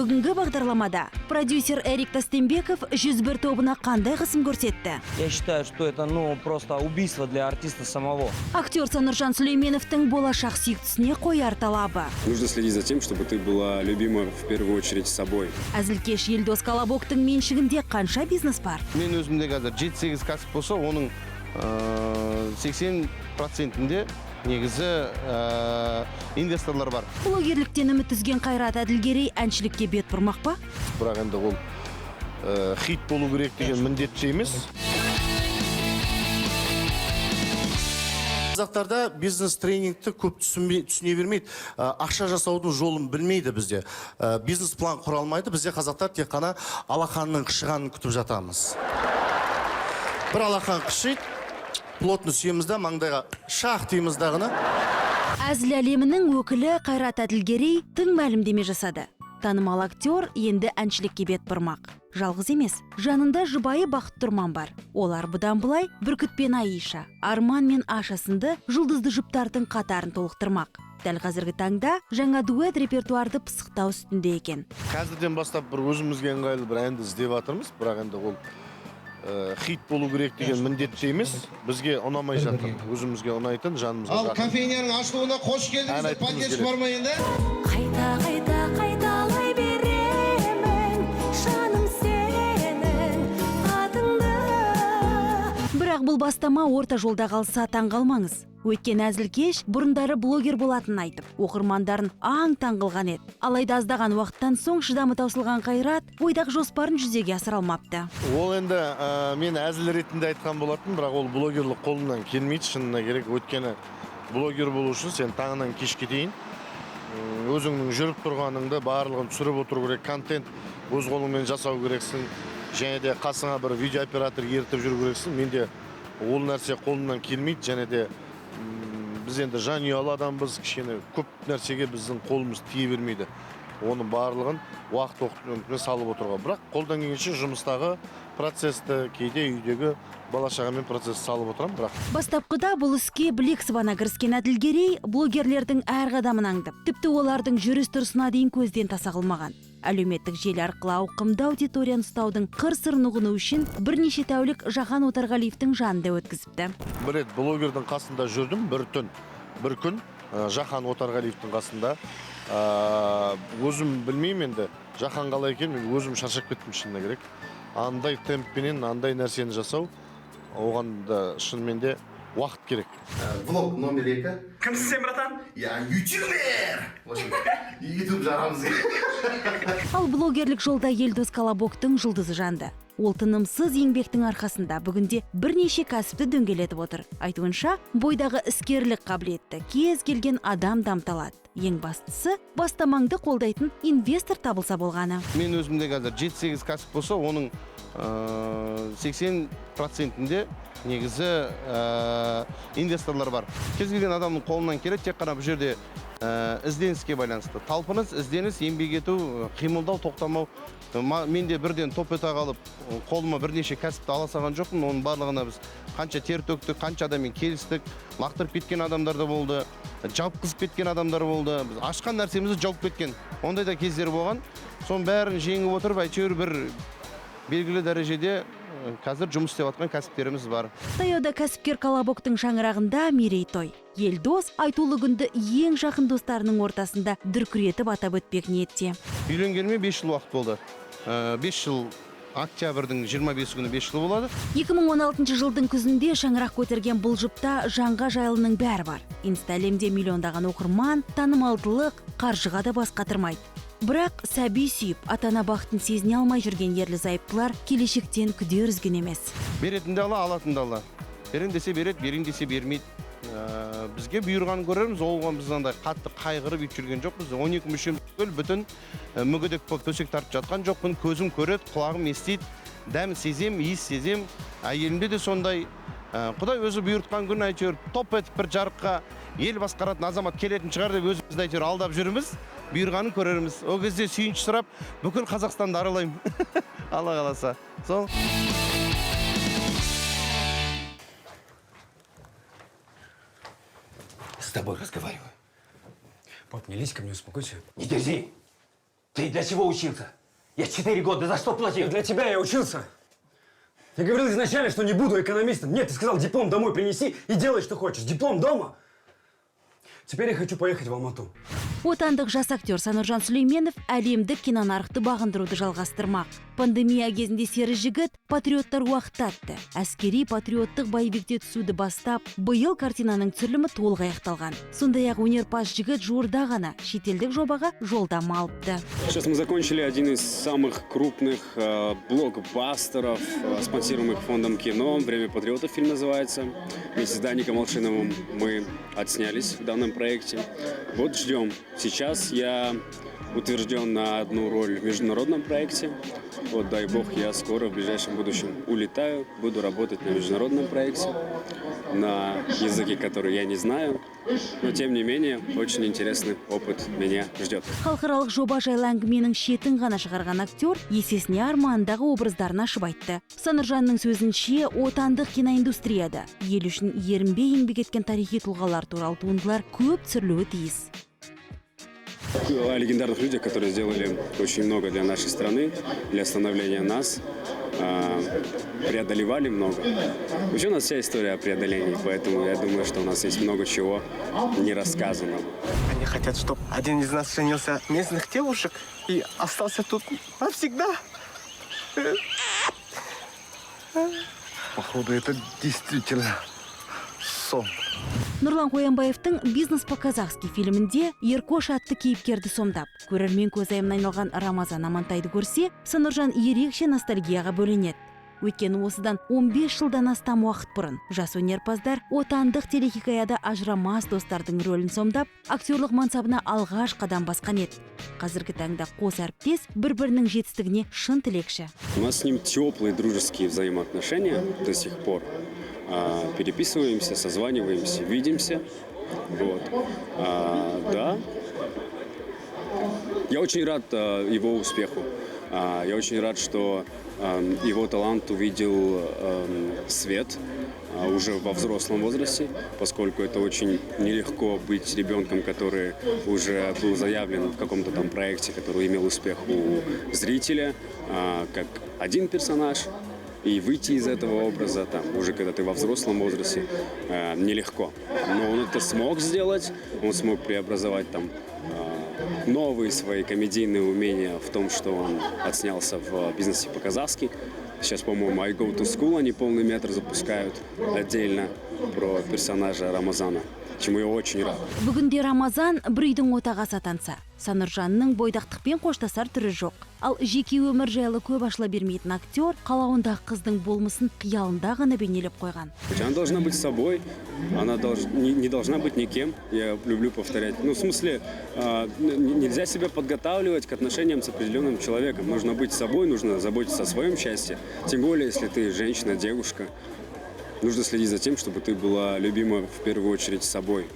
Бүгінгі бағдарламада продюсер Эрик Тастенбеков 101 тобына қандай қысым көрсетті? Я считаю, что это просто убийство для артиста самого. Актер Сануржан Сүлейменовтің болашақ сүйіктісіне қояр талабы. Нужно следить за тем, чтобы ты была любима в первую очередь собой. Әзілкеш Елдос Колобоктың меншігінде қанша бизнес бар? Мен өзімде қазір 7-8 кәсіп болса, оның 80%-інде негізі инвесторлар бар. Блогерліктен үміт үзген Қайрат Әділгерей әншілікке бет бұрмақ па? Бірақ енді ол хит болу керек деген міндетті емес. Қазақтарда бизнес-тренингті көп түсіне бермейді. Ақша жасаудың жолын білмейді бізде. Бизнес-план құралмайды. Бізде қазақтар тек қана алақанның қышығанын күтіп жатамыз. Бір алақан қышиды, плотны сүйемізді, маңдайға шақ дейміз дағыны. Әзіл әлемінің өкілі Қайрат Әділгерей тың мәлімдеме жасады. Танымал актер енді әншілікке бет бұрмақ. Жалғыз емес, жанында жұбайы Бақыт Тұрман бар. Олар бұдан былай Бүркіт пен Аиша, Арман мен Аша сынды жұлдызды жұптардың қатарын толықтырмақ. Дәл қазіргі таңда жаңа дуэт репертуарды пысықтау үстінде екен. Қазірден бастап бір өзімізге ыңғайлы бір әнді іздеп жатырмыз, бірақ енді ол хит болу керек деген міндетті емес. Бізге ұнамай жатыр. Өзімізге ұнайтын, жанымызға жақын. Ал кофейняның ашылуына қош келдіңіздер, поддержка бар ма енді? Қайта қайталай беремін, жаным сенің атыңды. Бірақ бұл бастама орта жолда қалса таң қалмаңыз. Өткен Әзілкеш бұрындары блогер болатынын айтып, оқырмандарын аң-таң қылған еді. Алайда аздаған уақыттан соң шыдамы таусылған Қайрат ойдағы жоспарын жүзеге асыра алмапты. Ол енді мен әзіл ретінде айтқан болатын, бірақ ол блогерлік қолымнан келмейді, шынына керек. Өткені блогер болу үшін сен таңынан кешке дейін өзіңнің жүріп тұрғаныңды барлығын түсіріп отыру керек, контент өз қолыңмен жасау керексің, және де қасыңа бір видеооператор ертіп жүру керексің. Менде ол нәрсе қолымнан келмейді, және де біз енді жанұялы адамбыз, кішкене көп нәрсеге біздің қолымыз тие бермейді. Оның барлығын уақыт өтумен салып отыруға. Бірақ қолдан келгенше жұмыстағы процесті, кейде үйдегі бала-шағамен процесті салып отырамын, бірақ Бастапқыда бұл іске білек сыбана кіріскен Әділгерей блогерлердің әр қадамын аңдып, тіпті олардың жүріс-тұрысына дейін көзден таса қылмаған. Әлеуметтік желі арқылы ауқымды аудиторияны ұстаудың қыр-сырын ұғыну үшін бірнеше тәулік Жахан Отарғалиевтің жанында өткізіпті. бір рет блогердің қасында жүрдім, бір күн Жахан Отарғалиевтің қасында. Өзім білмеймін енді, Жахан қалай екен, мен өзім шаршап кеттім, шынына керек. Андай темппенен, андай нәрсені жасау, оған да шынымен де уақыт керек. Влог номер 2. Кімсің сен, братан? Я ютубер! Ютуб жарамыз. Ал блогерлік жолда Елдос Колобоктың жұлдызы жанды. Ол тынымсыз еңбектің арқасында бүгінде бірнеше кәсіпті дөңгелетіп отыр. Айтуынша, бойдағы іскерлік қабілетті кез келген адам дамталады. Ең бастысы, бастамаңды қолдайтын инвестор табылса болғаны. Мен өзімде қазір 7-8 кәсіп болса, оның 80%-інде негізі инвесторлар бар. Кез келген адамның қолынан келеді, тек қана бұл жерде ізденіске байланысты. Талпыныс, ізденіс, еңбек ету, қимылдау, тоқтамау. Менде бірден топ ете қалып, қолыма бірнеше кәсіпті ала салған жоқпын. Оның барлығына біз қанша тер төктік, қанша адаммен келістік, лақтырып кеткен адамдар да болды, жауып қызып кеткен адамдар болды. Біз ашқан нәрсемізді жауып кеткен. Ондай да кездер болған. Соның бәрін жеңіп отырып, әйтеуір бір белгілі дәрежеде қазір жұмыс істеп жатқан кәсіптеріміз бар. Таяуда кәсіпкер Колобоктың шаңырағында мерейтой. Елдос айтулы күнді ең жақын достарының ортасында дүркіретіп атап өтпек ниетте. Үйленгеніме 5 жыл уақыт болды. 5 жыл октябрьдің 25 күні 5 жыл болады. 2016 жылдың күзінде шаңырақ көтерген бұл жұпта жанға жайлының бәрі бар. Инста-әлемде миллиондаған оқырман, танымалдылық, қаржыға да бас қатырмайды. Бірақ сәби сүйіп, атана бақытын сезіне алмай жүрген ерлі-зайыптылар келешектен күдер үзген емес. Беретін де ала, алатын да ала. Берен десе береді, берен десе бермейді. Бізге бұйырғанын көрерміз, оған біз андай қатты қайғырып ит жүрген жоқпыз. 12 мүшем бүтін мүгедек болып төсек тартып жатқан жоқпын. Көзім көреді, құлағым естиді, дәм сезем, иіс сезем. Әйелімде де сондай. Құдай өзі бұйыртқан күн әйтеуір топ етіп бір жарыққа ел басқаратын азамат келетін шығар деп өзімізді әйтеуір алдап жүрміз. Бұйырғанын көрерміз. О кезде сүйінші сұрап, бүкіл Қазақстанды аралаймын. Алла қаласа. Сол. С тобой разговариваю. Пап, не лезь ко мне, успокойся. Не дерзи. Ты для чего учился? Я 4 года за что платил? Для тебя я учился. Я говорил изначально, что не буду экономистом. Нет, ты сказал, диплом домой принеси и делай, что хочешь. Диплом дома. Теперь я хочу поехать в Алмату. Отандық жас актер Сануржан Сүлейменов әлемдік кинонарықты бағындыруды жалғастырмақ. Пандемия кезінде сері жігіт патриоттар уақыттатты. Әскери патриоттық боевикте түсуді бастап, биыл картинаның түсірілімі толық аяқталған. Сондай-ақ өнерпаз жігіт жуырда ғана шетелдік жобаға жолдама алыпты. Сейчас мы закончили один из самых крупных блокбастеров, спонсируемых фондом кино. «Время патриотов» фильм называется. Вместе с Даником Алшиновым мы отснялись в данном проекте. Вот ждем. Сейчас я утвержден на одну роль в международном проекте. Вот, дай бог, я скоро, в ближайшем будущем улетаю, буду работать на международном проекте, на языке, который я не знаю. Но, тем не менее, очень интересный опыт меня ждет. Халықаралық жоба жайлы әңгіменің шетін ғана шығарған актер есесіне армандағы образдарын ашып айтты. Сануржанның сөзінше, отандық киноиндустрияда ел үшін ерінбей еңбек еткен тарихи тұлғалар туралы туындылар көп түсірілуі тиіс. О легендарных людях, которые сделали очень много для нашей страны, для становления нас, преодолевали много. Вообще у нас вся история о преодолении, поэтому я думаю, что у нас есть много чего не рассказанного. Они хотят, чтобы один из нас женился на местных девушек и остался тут навсегда. Походу, это действительно сон. Нұрлан Қоянбаевтың «Бизнес по-казахски» фильмінде Еркош атты кейіпкерді сомдап, көрермен көзайымына айналған Рамазан Амантайды көрсе, Сануржан ерекше ностальгияға бөленеді. Өйткені осыдан 15 жылдан астам уақыт бұрын жас өнерпаздар отандық телехикаяда ажырамас достардың рөлін сомдап, актерлық мансабына алғаш қадам басқан еді. Қазіргі таңда қос әріптес бір-бірінің жетістігіне шын тілекші. У нас с ним теплые дружеские взаимоотношения до сих пор. Переписываемся, созваниваемся, видимся. Вот. Да. Я очень рад его успеху. Я очень рад, что его талант увидел свет уже во взрослом возрасте, поскольку это очень нелегко быть ребенком, который уже был заявлен в каком-то там проекте, который имел успех у зрителя, как один персонаж. И выйти из этого образа, там, уже когда ты во взрослом возрасте, нелегко. Но он это смог сделать, он смог преобразовать там новые свои комедийные умения в том, что он отснялся в «Бизнесе по-казахски». Сейчас, по-моему, «I go to school» они полный метр запускают отдельно про персонажа Рамазана, чему я очень рад. Бүгінде Рамазан бір үйдің отағасы атанса, Сануржанның бойдақтықпен қоштасар түрі жоқ. Ал жеке өмір жайлы көп ашыла бермейтін актер қалауындағы қыздың болмысын қиялында ғана бейнелеп қойған. Она должна быть собой, она не должна быть никем, я люблю повторять. Ну, в смысле, нельзя себя подготавливать к отношениям с определенным человеком. Нужно быть собой, нужно заботиться о своем счастье. Тем более, если ты женщина, девушка. Нужно следить за тем, чтобы ты была любима в первую очередь собой.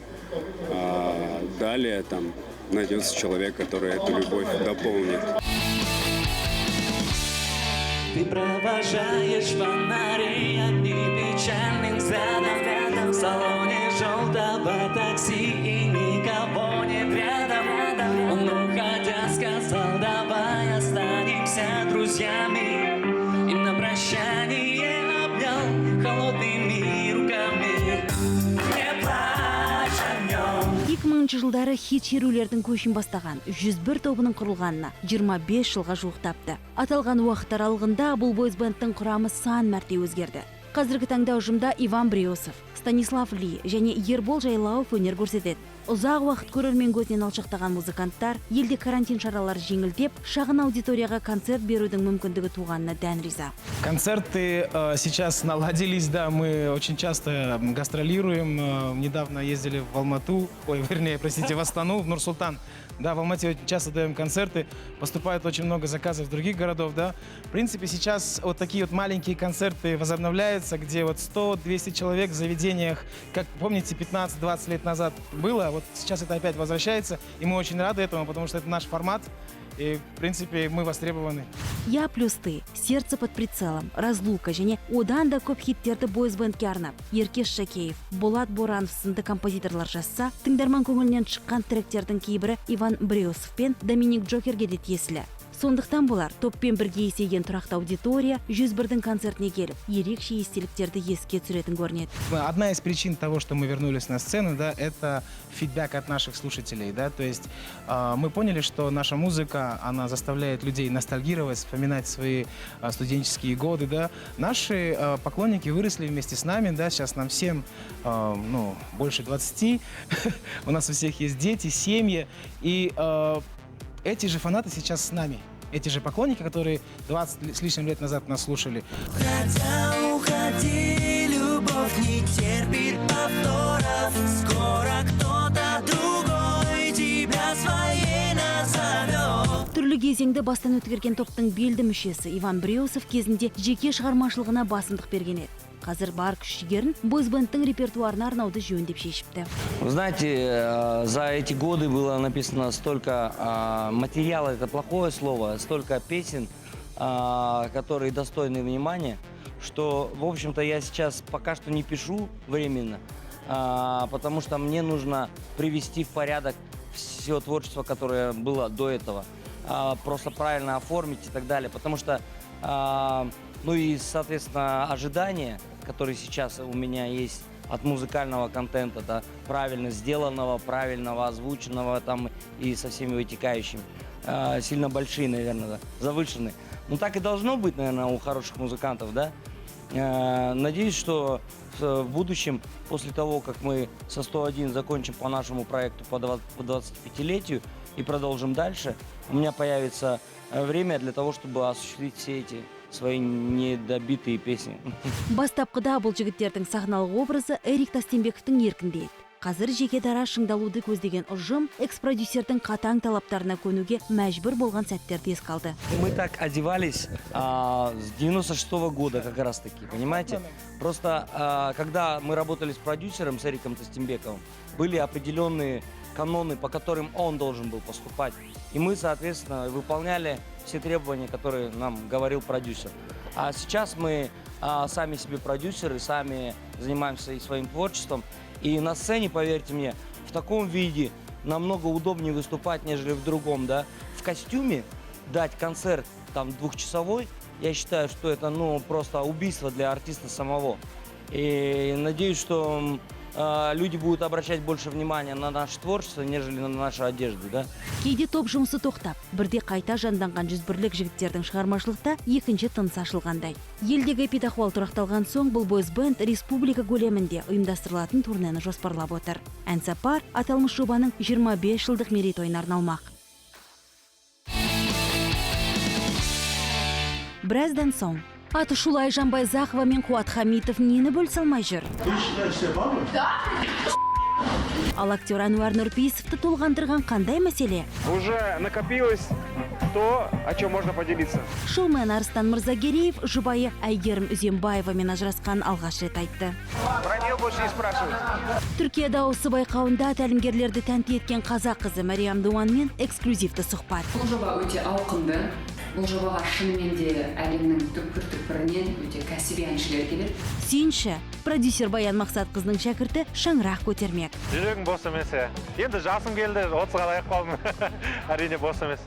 А далее там найдется человек, который эту любовь дополнит. Ты провожаешь фонари, огни печальных задов. В салоне желтого такси и никого нет рядом. Он, уходя, сказал, давай останемся друзьями. И на прощание обнял холодными руками. Не плачь о нем. 2000 жылдары хит шерулердің көшін бастаған 101 тобының құрылғанына 25 жылға жуықтапты. Аталған уақыт аралығында бұл бойсбендтің құрамы сан мәрте өзгерді. Қазіргі таңда ұжымда Иван Бреусов, Станислав Ли және Ербол Жайлауов өнер көрсетеді. Ұзақ уақыт көрермен көзінен алшақтаған музыканттар елде карантин шаралары жеңілдеп, шағын аудиторияға концерт берудің мүмкіндігі туғанына дән риза. Концерты сейчас наладились, да, мы очень часто гастролируем. Недавно ездили в Алмату, в Астану, в Нур-Султан. Да, в Алмате очень часто даем концерты, поступает очень много заказов из других городов, да. В принципе, сейчас вот такие вот маленькие концерты возобновляются, где вот 100-200 человек в заведениях, как помните, 15-20 лет назад было, вот сейчас это опять возвращается, и мы очень рады этому, потому что это наш формат, И, в принципе, мы востребованы. Я плюс ты, сердце под прицелом, разлука және одан да көп хиттерді бойзбендке арнап, Еркеш Шакеев, Болат Боранов сынды композиторлар жазса, тыңдарман көңілінен шыққан тректердің кейбірі Иван Бреусов пен Доминик Джокерге де тиесілі. Сондықтан болар топпен бірге есейген тұрақты аудитория 101-дің концертіне келіп, ерекше естеліктерді еске түсіретін көрінеді. Одна из причин того, что мы вернулись на сцену, да, это фидбэк от наших слушателей, да, то есть мы поняли, что наша музыка, она заставляет людей ностальгировать, вспоминать свои студенческие годы, да. Наши поклонники выросли вместе с нами, да, сейчас нам всем, больше 20, у нас у всех есть дети, семьи, и эти же фанаты сейчас с нами. Эти же поклонники, которые 20 с лишним лет назад нас слушали. Хотя уходи, любовь не терпит повторов. Скоро кто-то другой тебя своей назовет. Түрлі кезеңді бастан өткерген топтың белді мүшесі Иван Бреусов кезінде жеке шығармашылығына басымдық берген еді. Қазір бар күш-жігерін бойзбендтің репертуарына арнауды жөн деп шешіпті. Вы знаете, за эти годы было написано столько материала, это плохое слово, столько песен, которые достойны внимания, что, в общем-то, я сейчас пока что не пишу временно, потому что мне нужно привести в порядок все творчество, которое было до этого, просто правильно оформить и так далее, потому что, и, соответственно, ожидания, которые сейчас у меня есть от музыкального контента, да, правильно сделанного, правильного озвученного там и со всеми вытекающими, сильно большие, наверное, да, завышенные. Ну так и должно быть, наверное, у хороших музыкантов, да. Надеюсь, что в будущем, после того, как мы со 101 закончим по нашему проекту по 25-летию и продолжим дальше, у меня появится время для того, чтобы осуществить все эти свои недобитые песни. Бастапқыда бұл жігіттердің сахналық образы Эрик Тастенбековтің еркінде еді. Қазір жеке дара шыңдалуды көздеген ұжым экс-продюсердің қатаң талаптарына көнуге мәжбүр болған сәттерді еске алды. Мы так одевались с 96-го года как раз таки, понимаете? Просто когда мы работали с продюсером, с Эриком Тастенбековым, были определенные каноны, по которым он должен был поступать. И мы, соответственно, выполняли все требования, которые нам говорил продюсер. А сейчас мы сами себе продюсеры, сами занимаемся и своим творчеством. И на сцене, поверьте мне, в таком виде намного удобнее выступать, нежели в другом, да. В костюме дать концерт там 2-часовой, я считаю, что это, просто убийство для артиста самого. И надеюсь, что люди будут обращать больше внимания на наше творчество, нежели на нашу одежду, да? Кейде топ жұмысы тоқтап, бірде қайта жанданған 101-лік жігіттердің шығармашылықта екінші тыныс ашылғандай. Елдегі эпидахуал тұрақталған соң бұл бойзбенд республика көлемінде ұйымдастырылатын турнені жоспарлап отыр. Ән сапар аталмыш жобаның 25 жылдық мерейтойына арналмақ. Біраздан соң аты Шулай Жанбайзақова мен Қуат Хамитов нені бөлсе алмай жүр? Ал актер Ануар Нұрпейісовті толғандырған қандай мәселе? Уже накопилось то, о чем можно поделиться. Шоумен Арыстан Мырзагереев жұбайы Әйгерім Үзембаевамен ажырасқан алғаш рет айтты. Про нее больше не спрашивают. Түркия дауысы байқауында тәлімгерлерді тәнті еткен қазақ қызы Мариам Дуанмен эксклюзивті сұхбат. Бұл жоба өте ауқымды. Бұл жобаға шынымен де әлемнің түкпір-түкпірінен өте кәсіби әншілер келеді. Сүйінші, продюсер Баян Мақсатқызының шәкірті шаңырақ көтермек. Жүрегім бос емес. Енді жасым келді, 30-ға лайық қалдым. Әрине бос емес.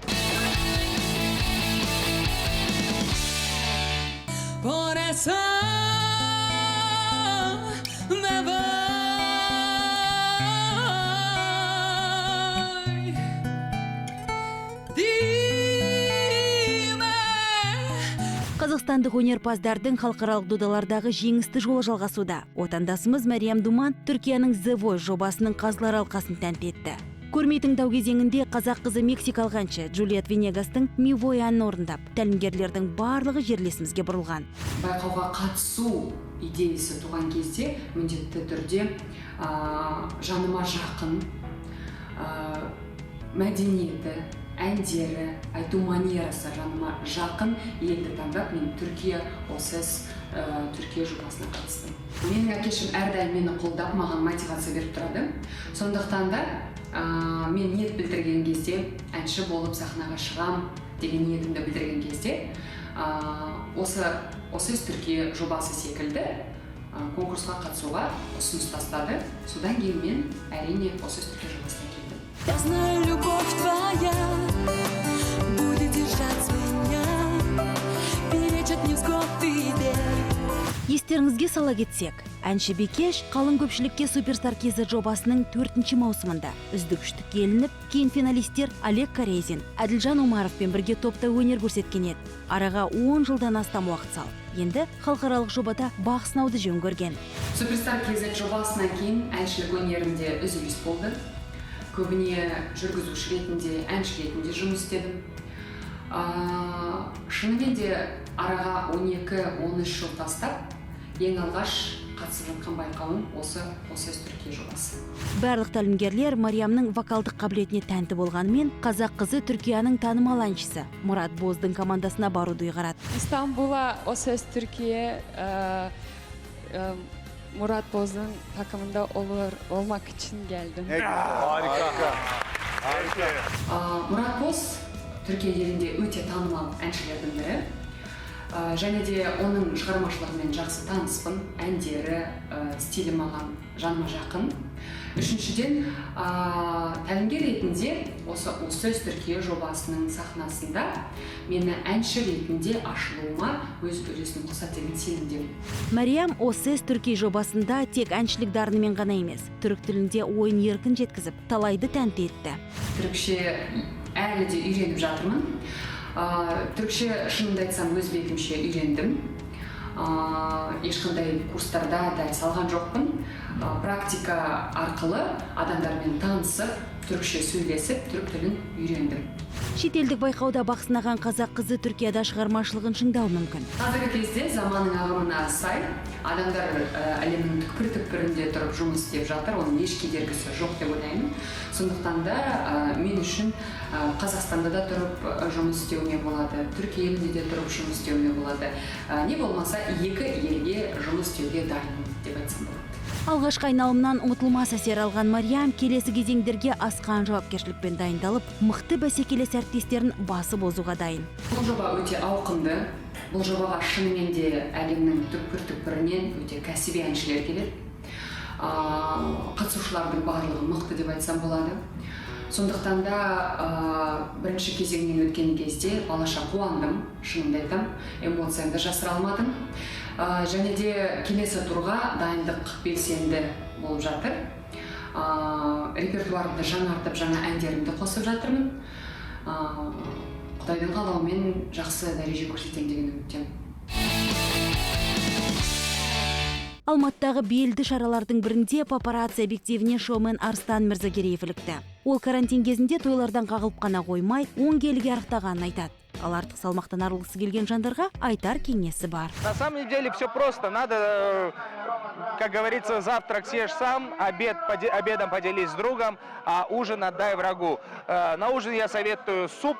Por eso me voy. Қазақстандық өнерпаздардың халықаралық додалардағы жеңісті жолы жалғасуда. Отандасымыз Мариам Думан Түркияның The Voice жобасының қазылар алқасын тәнті етті. Көрме тыңдау кезеңінде қазақ қызы мексикалық әнші Джулиет Венегастың «Mi voy» әнін орындап, тәлімгерлердің барлығы жерлесімізге бұрылған. Байқауға қатысу идеясы туған кезде міндетті түрде жаныма жақын мәдениеті, әндері, айту манерасы жаныма жақын елді таңдап, мен Түркия ОСС Түркия жобасына қатыстым. Менің әкешім әрдайым мені қолдап, маған мотивация беріп тұрады. Сондықтан да мен ниет білдірген кезде, әнші болып сахнаға шығам деген ниетімді білдірген кезде, ОСС Түркия жобасы секілді конкурсқа қатысуға ұсыныс тастады. Содан кейін мен әрине ОСС Түркия жобасына келдім. Я знаю, любовь твоя будет держать меня, беречь от невзгод и бед. Естеріңізге сала кетсек, әнші Бекеш қалың көпшілікке Суперстар KZ жобасының 4-ші маусымында үздік үштікке елініп, кейін финалистер Олег Карезин, Әділжан Омаровпен бірге топта өнер көрсеткен еді. Араға 10 жылдан астам уақыт салды. Енді халықаралық жобада бақ сынауды жөн көрген. Суперстар KZ жобасынан кейін әншілік өнерімде үзіліс болды. Көбіне жүргізуші ретінде, әнші ретінде жұмыс істедім. Шынымен де араға 12-13 жыл тастап, ең алғаш қатысып жатқан байқауым осы ОСС Түркия жобасы. Барлық тәлімгерлер Мариямның вокалдық қабілетіне тәнті болғанымен, қазақ қызы Түркияның танымал әншісі Мұрат Боздың командасына баруды ұйғарады. İstanbul'a ОСС Türkiye Murat Boz'un takımında olmak için geldim. Harika. Мұрат Боз Түркия елінде өте танымал әншілердің бірі. Және де оның шығармашылығымен жақсы таныспын, әндері, стилі маған жаныма жақын. Үшіншіден, тәлімгер ретінде осы ОСС Түркия жобасының сахнасында мені әнші ретінде ашылуыма өз үлесін қосады деген сенімдемін. Мариям ОСС Түркия жобасында тек әншілік дарынымен ғана емес, түрік тілінде ойын еркін жеткізіп, талайды тәнті етті. Түрікше әлі де үйреніп жатырмын. Түрікше шынымды айтсам өз бетімше үйрендім. Ешқандай курстарда дәл салған жоқпын. Практика арқылы адамдармен танысып, түрікше сөйлесіп, түрік тілін үйрендім. Шетелдік байқауда бақ сынаған қазақ қызы Түркияда шығармашылығын шыңдау мүмкін. Қазіргі кезде заманның ағымына сай адамдар әлемнің түкпір-түкпірінде тұрып жұмыс істеп жатыр, оның еш кедергісі жоқ деп ойлаймын. Сондықтан да мен үшін Қазақстанда да тұрып жұмыс істеуіне болады, Түркия елінде де тұрып жұмыс істеуіне болады. Не болмаса екі елге жұмыс істеуге дайынмын деп айтсам болады. Алғашқы айналымнан ұмытылмас әсер алған Мариям келесі кезеңдерге асқан жауапкершілікпен дайындалып, мықты бәсекелес әріптестерін басып озуға дайын. Бұл жоба өте ауқымды. Бұл жобаға шынымен де әлемнің түкпір-түкпірінен өте кәсіби әншілер келеді. Қатысушылардың барлығы мықты деп айтсам болады. Сондықтан да бірінші кезеңнен өткен кезде балаша қуандым, шынымды айтам, эмоциямды жасыра алмадым. Және де келесі турға дайындық белсенді болып жатыр. Репертуарымды жаңартып, жаңа әндерімді қосып жатырмын. Құдайдың қалауымен жақсы дәреже көрсетем деген үміттемін. Алматыдағы белді шаралардың бірінде папарацци объективіне шоумен Арстан Мырзагереев ілікті. Ол карантин кезінде тойлардан қағылып қана қоймай, 10 келіге арықтағанын айтады. Ал артық салмақтан арылғысы келген жандарға айтар кеңесі бар. На самом деле все просто. Надо, как говорится, завтрак съешь сам, обедом поделись с другом, а ужин отдай врагу. На ужин я советую суп.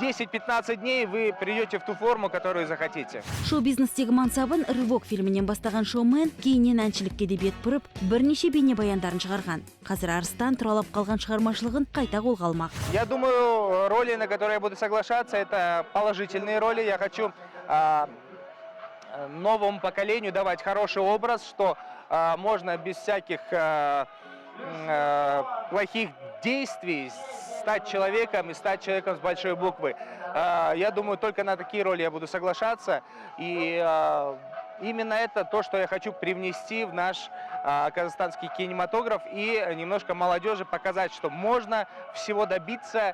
10-15 дней вы придете в ту форму, которую захотите. Шоу-бизнестегі мансабын «Рывок» фильмінен бастаған шоумен кейіннен әншілікке де бет бұрып, бірнеше бейнебаяндарын шығарған. Қазір Арыстан тұралап қалған шығармашылығын қайта қолға алмақ. Я думаю, роли, на которые я буду соглашаться, это положительные роли. Я хочу новому поколению давать хороший образ, что можно без всяких плохих действий стать человеком и стать человеком с большой буквы. Я думаю, только на такие роли я буду соглашаться. И именно это то, что я хочу привнести в наш казахстанский кинематограф и немножко молодежи показать, что можно всего добиться,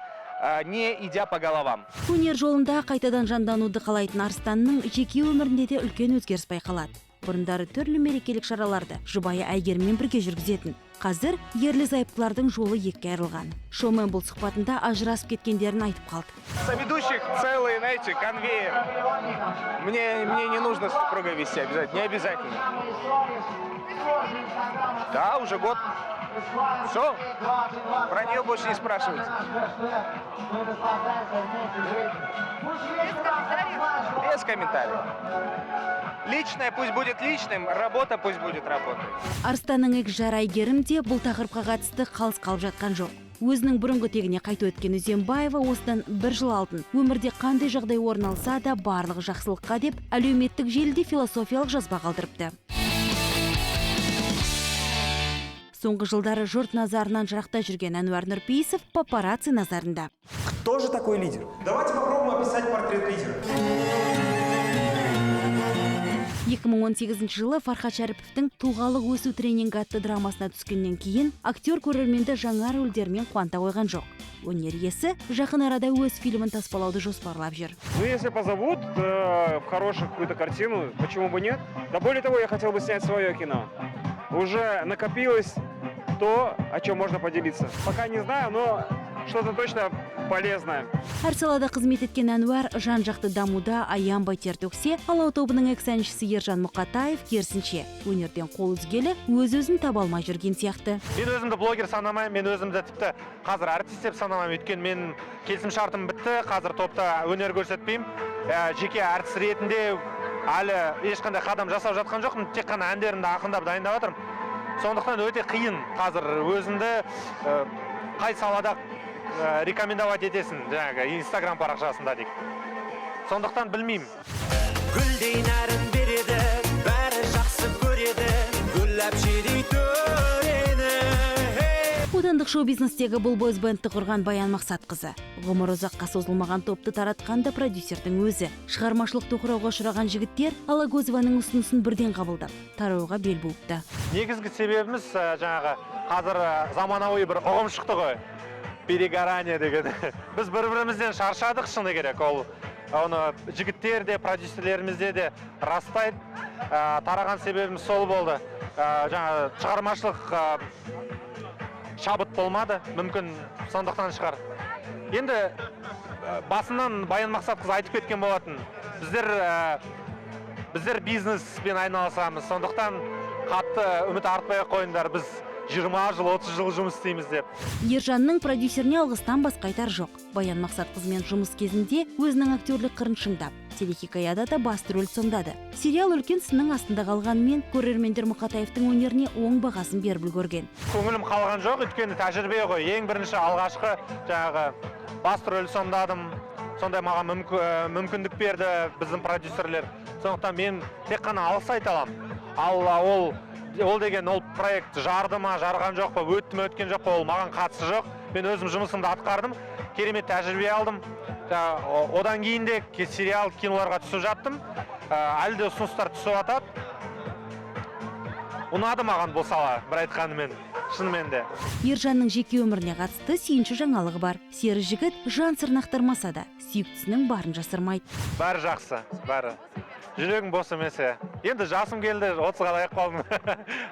не идя по головам. Өнер жолында қайтадан жандануды қалайтын Арыстанның жеке өмірінде де үлкен өзгеріс байқалады. Бұрындары түрлі мерекелік шараларды жұбайы Әйгеріммен бірге жүргізетін. Қазір ерлі-зайыптылардың жолы екіге айырылған. Шоумен бұл сұхбатында ажырасып кеткендерін айтып қалды. Соведущих целый, знаете, конвейер. Мне не нужно с супругой вести обязательно, не обязательно. Да, уже год. Все, про нее больше не спрашивайте. Без комментариев. Личное пусть будет личным, работа пусть будет работой. Арстанның Экжар Айгерім де бұл тақырыпқа қатысты қалыс қалып жатқан жоқ. Өзінің бұрынғы тегіне қайту өткен Үзембаева осыдан 1 жыл алдын өмірде қандай жағдай орын алса да барлығы жақсылыққа деп әлеуметтік желіде философиялық жазба қалдырыпты. Соңғы жылдары жұрт назарынан жырақта жүрген Әнуар Нұрпейісов папарацци назарында. Кто же такой лидер? Давайте попробуем описать портрет лидера. 2018 жылы Фархат Шәріповтің «Тұлғалық өсу тренингі» атты драмасына түскеннен кейін актер көрерменді жаңа рөлдермен қуанта қойған жоқ. Өнер иесі жақын арада өз фильмін таспалауды жоспарлап жүр. Ну, если позовут в хорошую какую-то картину, почему бы нет? Да более того, я хотел бы снять свое кино. Уже накопилось то, о чем можно поделиться. Пока не знаю, но что-то точно полезное. Әр салада қызмет еткен Әнуар жан-жақты дамуда аянбай тер төксе, Алау тобының экс-әншісі Ержан Мұқатаев керісінше өнерден қол үзгелі өз-өзін таба алмай жүрген сияқты. Мен өзімді блогер санамаймын, мен өзімді тіпті қазір артист деп санамаймын. Өйткені мен келісім шартым бітті, қазір топта өнер көрсетпеймін. Жеке артист ретінде әлі ешқандай қадам жасап жатқан жоқпын, тек қана әндерімді ақындап дайындап жатырмын. Сондықтан өте қиын қазір өзіңді қай салада рекомендовать етесің, жаңағы Инстаграм парақшасында дейік. Сондықтан білмеймін. Гүлдей нәрін береді, бәрі жақсы көреді, гүлләп жидей төрені. Отандық шоу-бизнестегі бұл бойз-бэндті құрған Баян Мақсатқызы. Ғұмыр ұзаққа созылмаған топты таратқан да продюсердің өзі. Шығармашылық тоқырауға ұшыраған жігіттер Алагөзованың ұсынысын бірден қабылдап, тарауға бел буыпты. Негізгі себебіміз жаңағы қазір заманауи бір ұғым шықты ғой. Перегорание деген. Біз бір-бірімізден шаршадық, шыны керек. Оны жігіттер де, продюсерлерімізде де растайды. Тараған себебіміз сол болды. Жаңағы шығармашылық шабыт болмады, мүмкін сондықтан шығар. Енді басынан Баян Мақсатқызы айтып кеткен болатын. Біздер бизнеспен айналысамыз, сондықтан қатты үміт артпай қойыңдар, біз 20 жыл, 30 жыл жұмыс істейміз деп. Ержанның продюсеріне алғыстан басқа айтар жоқ. Баян Мақсатқызымен жұмыс кезінде өзінің актерлік қырын шыңдап, телехикаяда да басты рөл сомдады. Сериал үлкен сынның астында қалғанымен көрермендер Мұқатаевтың өнеріне оң бағасын беріп үлгерген. Көңілім қалған жоқ, өйткені тәжірибе ғой. Ең бірінші алғашқы жаңағы басты рөл сомдадым. Сондай маған мүмкіндік берді біздің продюсерлер. Сондықтан мен тек қана алғыс айта аламын. Ол деген ол проект жарды ма, жарған жоқ па, өтті ме, өткен жоқ па, ол маған қатысы жоқ. Мен өзім жұмысымды атқардым, керемет тәжірибе алдым. Одан кейін де сериал, киноларға түсіп жаттым. Әлі де ұсыныстар түсіп атады. Ұнады маған бұл сала, бір айтқанымен, шынымен де. Ержанның жеке өміріне қатысты сүйінші жаңалығы бар. Сері жігіт жан сырын ақтармаса да, сүйіктісінің барын жасырмайды. Бәрі жақсы, бәрі. Жүрегім бос емес. Енді жасым келді, 30-ға лайық қалдым.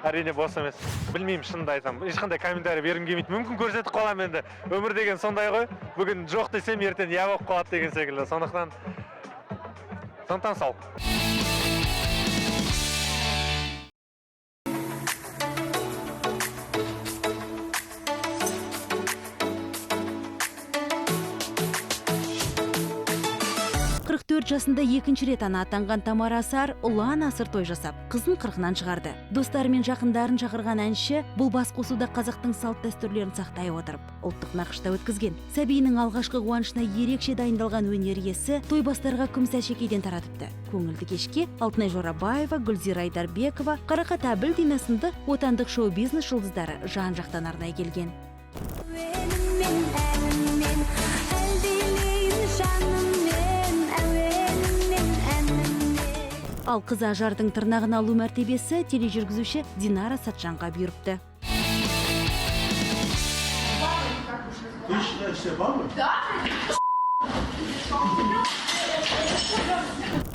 Әрине бос емес. Білмеймін, шынымды айтсам. Ешқандай комментарий бергім келмейді. Мүмкін көрсетіп қаламын енді. Өмір деген сондай ғой. Бүгін жоқ десем, ертең иә болып қалады деген секілді. Сондықтан сау. Жасында екінші рет ана атанған Тамара Асар ұлан асыр той жасап, қызын 40-нан шығарды. Достары мен жақындарын шақырған әнші бұл бас қосуда қазақтың салт дәстүрлерін сақтай отырып, ұлттық нақышта өткізген. Сәбиінің алғашқы қуанышына ерекше дайындалған өнер иесі той бастарға күміс әшекейден таратыпты. Көңілді кешке Алтынай Жорабаева, Гүлзира Айдарбекова, Қарақат Әбілдин сынды отандық шоу-бизнес жұлдыздары жан-жақтан арнай келген. Ал қыз ажардың тырнағын алу мәртебесі тележүргізуші Динара Сатжанға бұйырыпты.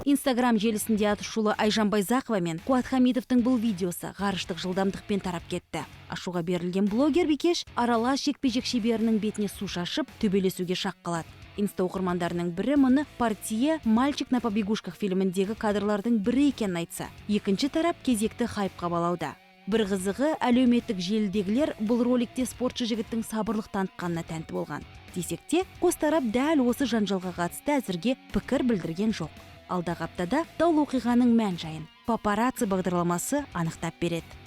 Инстаграм желісінде атышулы Айжан Байзақова мен Қуат Хамидовтың бұл видеосы ғарыштық жылдамдықпен тарап кетті. Ашуға берілген блогер Бикеш аралас жекпе-жек шеберінің бетіне су шашып, төбелесуге шақ қалады. Инста оқырмандарының бірі мұны «Партия мальчик на побегушках» фильміндегі кадрлардың бірі екенін айтса, екінші тарап кезекті хайпқа балауда. Бір қызығы, әлеуметтік желідегілер бұл роликте спортшы жігіттің сабырлық танытқанына тәнті болған. Десек те, қос тарап дәл осы жанжалға қатысты әзірге пікір білдірген жоқ. Алдағы аптада даулы оқиғаның мән жайын папарацци бағдарламасы анықтап береді.